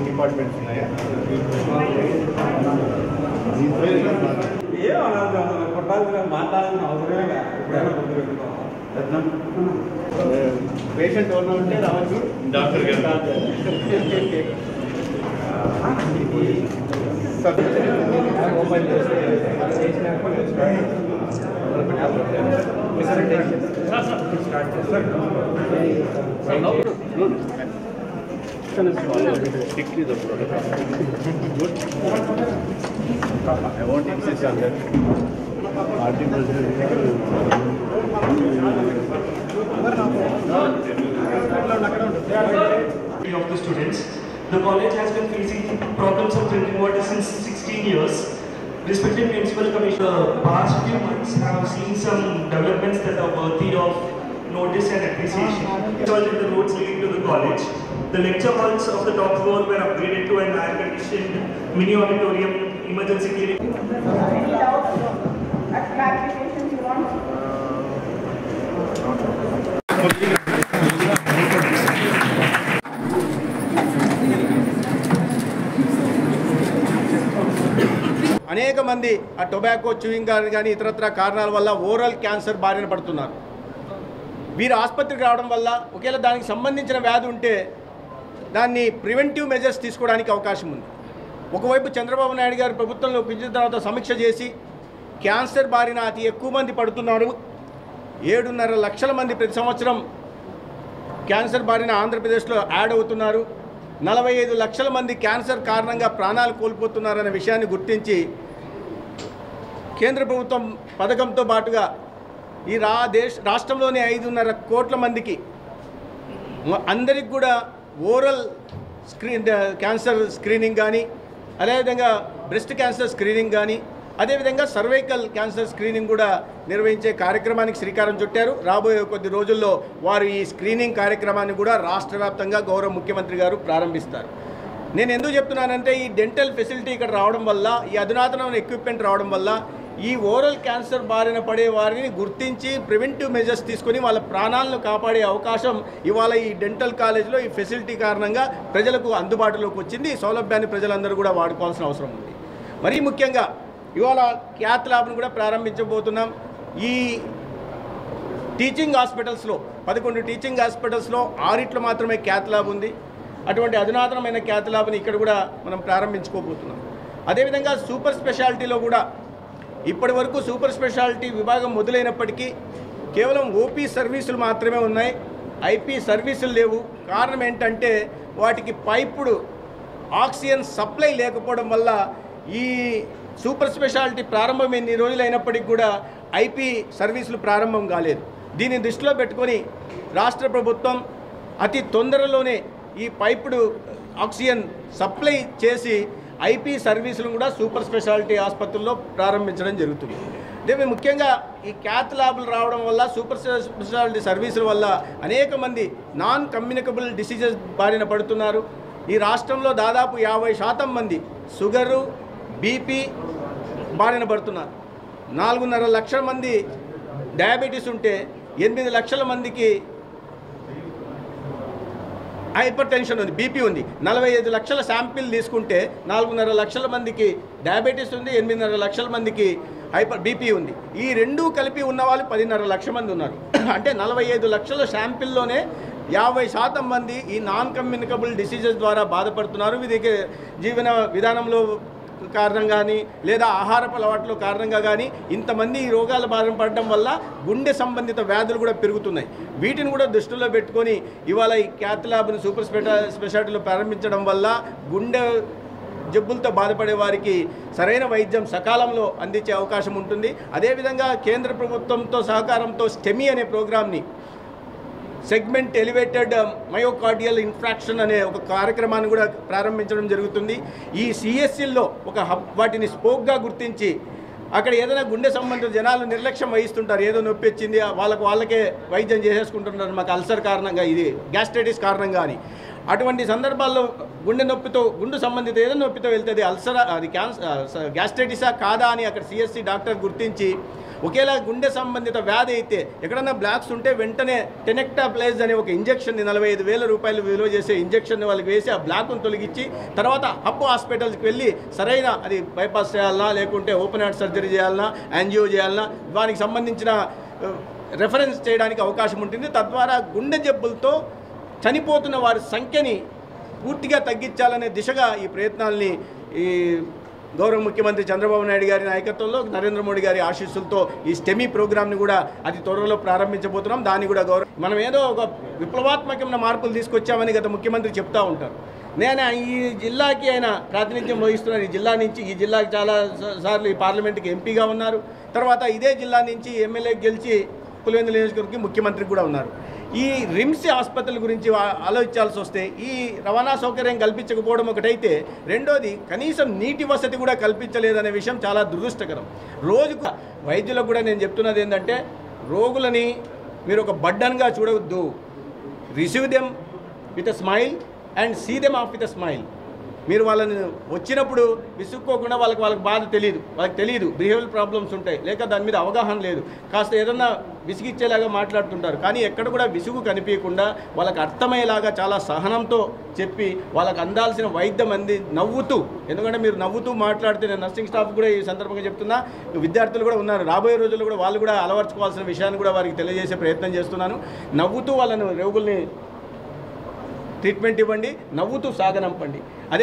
Departments ఉన్నాయా మాట్లాడాల్సిన అవసరమే పేషెంట్ ఎవరు ఉంటే రావచ్చు డాక్టర్ ఓపెన్ చేస్తే strictly the protocol. Good. I won't insist on that. Party president of the students. The college has been facing problems of drinking water since 16 years. Respected Municipal Commissioner, the past few months have seen some developments that are worthy of notice and appreciation. Installed the roads leading to the college. The lecture halls of the top floor were upgraded to an air-conditioned mini auditorium, emergency clinic. Any doubts? Clarifications you want? అనేక మంది ఆ tobacco chewing కానీ ఇతరత్ర కారణాల వల్ల oral cancer బారిన పడుతున్నారు. వీరు ఆసుపత్రికి రావడం వల్ల ఒకవేళ దానికి సంబంధించిన వ్యాధి ఉంటే దాన్ని ప్రివెంటివ్ మెజర్స్ తీసుకోవడానికి అవకాశం ఉంది. ఒకవైపు చంద్రబాబు నాయుడు గారు ప్రభుత్వంలో పెంచిన తర్వాత సమీక్ష చేసి క్యాన్సర్ బారిన అతి ఎక్కువ మంది పడుతున్నారు. 7.5 లక్షల మంది ప్రతి సంవత్సరం క్యాన్సర్ బారిన ఆంధ్రప్రదేశ్లో యాడ్ అవుతున్నారు. 45 లక్షల మంది క్యాన్సర్ కారణంగా ప్రాణాలు కోల్పోతున్నారనే విషయాన్ని గుర్తించి కేంద్ర ప్రభుత్వం పథకంతో పాటుగా ఈ రాష్ట్రంలోని 5.5 కోట్ల మందికి అందరికి కూడా ఓరల్ క్యాన్సర్ స్క్రీనింగ్ కానీ, అదేవిధంగా బ్రెస్ట్ క్యాన్సర్ స్క్రీనింగ్ కానీ, అదేవిధంగా సర్వైకల్ క్యాన్సర్ స్క్రీనింగ్ కూడా నిర్వహించే కార్యక్రమానికి శ్రీకారం చుట్టారు. రాబోయే కొద్ది రోజుల్లో వారు ఈ స్క్రీనింగ్ కార్యక్రమాన్ని కూడా రాష్ట్ర వ్యాప్తంగా గౌరవ ముఖ్యమంత్రి గారు ప్రారంభిస్తారు. నేను ఎందుకు చెప్తున్నానంటే ఈ డెంటల్ ఫెసిలిటీ ఇక్కడ రావడం వల్ల, ఈ అధునాతనమైన ఎక్విప్మెంట్ రావడం వల్ల ఈ ఓరల్ క్యాన్సర్ బారిన పడే వారిని గుర్తించి ప్రివెంటివ్ మెజర్స్ తీసుకొని వాళ్ళ ప్రాణాలను కాపాడే అవకాశం ఇవాళ ఈ డెంటల్ కాలేజ్లో ఈ ఫెసిలిటీ కారణంగా ప్రజలకు అందుబాటులోకి వచ్చింది. ఈ సౌలభ్యాన్ని ప్రజలందరూ కూడా వాడుకోవాల్సిన అవసరం ఉంది. మరీ ముఖ్యంగా ఇవాళ క్యాత్ ల్యాబ్ను కూడా ప్రారంభించబోతున్నాం. ఈ టీచింగ్ హాస్పిటల్స్లో 11 టీచింగ్ హాస్పిటల్స్లో 6 మాత్రమే క్యాత్ ల్యాబ్ ఉంది. అటువంటి అధునాతనమైన క్యాత్ ల్యాబ్ని ఇక్కడ కూడా మనం ప్రారంభించుకోబోతున్నాం. అదేవిధంగా సూపర్ స్పెషాలిటీలో కూడా ఇప్పటి వరకు సూపర్ స్పెషాలిటీ విభాగం మొదలైనప్పటికీ కేవలం ఓపీ సర్వీసులు మాత్రమే ఉన్నాయి, ఐపీ సర్వీసులు లేవు. కారణం ఏంటంటే వాటికి పైపుడు ఆక్సిజన్ సప్లై లేకపోవడం వల్ల ఈ సూపర్ స్పెషాలిటీ ప్రారంభం ఎన్ని రోజులైనప్పటికీ కూడా ఐపీ సర్వీసులు ప్రారంభం కాలేదు. దీన్ని దృష్టిలో పెట్టుకొని రాష్ట్ర ప్రభుత్వం అతి తొందరలోనే ఈ పైపుడు ఆక్సిజన్ సప్లై చేసి ఐపీ సర్వీసులను కూడా సూపర్ స్పెషాలిటీ ఆసుపత్రుల్లో ప్రారంభించడం జరుగుతుంది. అదే ముఖ్యంగా ఈ క్యాత్ ల్యాబ్లు రావడం వల్ల సూపర్ స్పెషాలిటీ సర్వీసుల వల్ల అనేక మంది నాన్ కమ్యూనికబుల్ డిసీజెస్ బారిన పడుతున్నారు. ఈ రాష్ట్రంలో దాదాపు 50% మంది షుగరు, బీపీ బారిన పడుతున్నారు. 4.5 లక్షల మంది డయాబెటీస్ ఉంటే 8 లక్షల మందికి హైపర్ టెన్షన్ ఉంది, బీపీ ఉంది. 45 లక్షల శాంపిల్ తీసుకుంటే 4.5 లక్షల మందికి డయాబెటీస్ ఉంది, 8.5 లక్షల మందికి బీపీ ఉంది. ఈ రెండూ కలిపి ఉన్న వాళ్ళు 10.5 లక్షల మంది ఉన్నారు. అంటే 45 లక్షల శాంపిల్లోనే 50% మంది ఈ నాన్ కమ్యూనికబుల్ డిసీజెస్ ద్వారా బాధపడుతున్నారు. వీరికి జీవన విధానంలో కారణం కానీ లేదా ఆహారపు అలవాట్ల కారణంగా కానీ ఇంతమంది ఈ రోగాల బారిన పడడం వల్ల గుండె సంబంధిత వ్యాధులు కూడా పెరుగుతున్నాయి. వీటిని కూడా దృష్టిలో పెట్టుకొని ఇవాళ ఈ క్యాత్ ల్యాబ్ని సూపర్ స్పెషాలిటీలో ప్రారంభించడం వల్ల గుండె జబ్బులతో బాధపడే వారికి సరైన వైద్యం సకాలంలో అందించే అవకాశం ఉంటుంది. అదేవిధంగా కేంద్ర ప్రభుత్వంతో సహకారంతో స్టెమీ అనే ప్రోగ్రామ్ని సెగ్మెంట్ ఎలివేటెడ్ మయోకార్డియల్ ఇన్ఫ్రాక్షన్ అనే ఒక కార్యక్రమాన్ని కూడా ప్రారంభించడం జరుగుతుంది. ఈ సిఎస్సిల్లో ఒక హబ్ వాటిని స్పోక్గా గుర్తించి అక్కడ ఏదైనా గుండె సంబంధిత జనాలు నిర్లక్ష్యం వహిస్తుంటారు, ఏదో నొప్పి వచ్చింది వాళ్ళకే వైద్యం చేసేసుకుంటుంటారు, మాకు అల్సర్ కారణంగా, ఇది గ్యాస్ట్రైటిస్ కారణంగా అని. అటువంటి సందర్భాల్లో గుండె సంబంధిత ఏదైనా నొప్పితో వెళ్తుంది, అల్సర్ అది గ్యాస్ట్రైటిసా కాదా అని అక్కడ సిఎస్సి డాక్టర్ గుర్తించి ఒకేలా గుండె సంబంధిత వ్యాధి అయితే ఎక్కడన్నా బ్లాక్స్ ఉంటే వెంటనే టెనెక్టాప్లైజ్ అనే ఒక ఇంజెక్షన్ని 45,000 రూపాయలు విలువ చేసే ఇంజెక్షన్ని వాళ్ళకి వేసి ఆ బ్లాక్ను తొలగించి తర్వాత హబ్ హాస్పిటల్స్కి వెళ్ళి సరైన అది బైపాస్ చేయాలన్నా లేకుంటే ఓపెన్ హార్ట్ సర్జరీ చేయాలన్నా యాంజియో చేయాలన్నా దానికి సంబంధించిన రెఫరెన్స్ చేయడానికి అవకాశం ఉంటుంది. తద్వారా గుండె జబ్బులతో చనిపోతున్న వారి సంఖ్యని పూర్తిగా తగ్గించాలనే దిశగా ఈ ప్రయత్నాల్ని ఈ గౌరవ ముఖ్యమంత్రి చంద్రబాబు నాయుడు గారి నాయకత్వంలో నరేంద్ర మోడీ గారి ఆశీస్సులతో ఈ స్టెమీ ప్రోగ్రామ్ని కూడా అతి త్వరలో ప్రారంభించబోతున్నాం. దాన్ని కూడా మనం ఏదో ఒక విప్లవాత్మకమైన మార్పులు తీసుకొచ్చామని గత ముఖ్యమంత్రి చెప్తూ ఉంటారు. నేను ఈ జిల్లాకి ఆయన ప్రాతినిధ్యం వహిస్తున్నారు. ఈ జిల్లాకి చాలా సార్లు ఈ పార్లమెంట్కి ఎంపీగా ఉన్నారు. తర్వాత ఇదే జిల్లా నుంచి ఎమ్మెల్యేకి గెలిచి పులివెందుల నియోజకవర్గంకి ముఖ్యమంత్రి కూడా ఉన్నారు. ఈ రిమ్స్ ఆసుపత్రుల గురించి ఆలోచించాల్సి వస్తే ఈ రవాణా సౌకర్యం కల్పించకపోవడం ఒకటైతే, రెండోది కనీసం నీటి వసతి కూడా కల్పించలేదనే విషయం చాలా దురదృష్టకరం. రోజుకు వైద్యులకు కూడా నేను చెప్తున్నది ఏంటంటే, రోగులని మీరు ఒక బర్డన్గా చూడవద్దు. Receive them with a smile and see them off with a smile. మీరు వాళ్ళని వచ్చినప్పుడు విసుక్కోకుండా వాళ్ళకి బాధ తెలియదు, బిహేవియర్ ప్రాబ్లమ్స్ ఉంటాయి, లేక దాని మీద అవగాహన లేదు, కాస్త ఏదన్నా విసిగిచ్చేలాగా మాట్లాడుతుంటారు. కానీ ఎక్కడ కూడా విసుగు కనిపించకుండా వాళ్ళకి అర్థమయ్యేలాగా చాలా సహనంతో చెప్పి వాళ్ళకి అందాల్సిన వైద్యం నవ్వుతూ, ఎందుకంటే మీరు నవ్వుతూ మాట్లాడితే, నేను నర్సింగ్ స్టాఫ్ కూడా ఈ సందర్భంగా చెప్తున్నా, విద్యార్థులు కూడా ఉన్నారు, రాబోయే రోజుల్లో కూడా వాళ్ళు కూడా అలవర్చుకోవాల్సిన విషయాన్ని కూడా వారికి తెలియజేసే ప్రయత్నం చేస్తున్నాను. నవ్వుతూ వాళ్ళను రోగుల్ని ట్రీట్మెంట్ ఇవ్వండి, నవ్వుతూ సాగనంపండి. అదే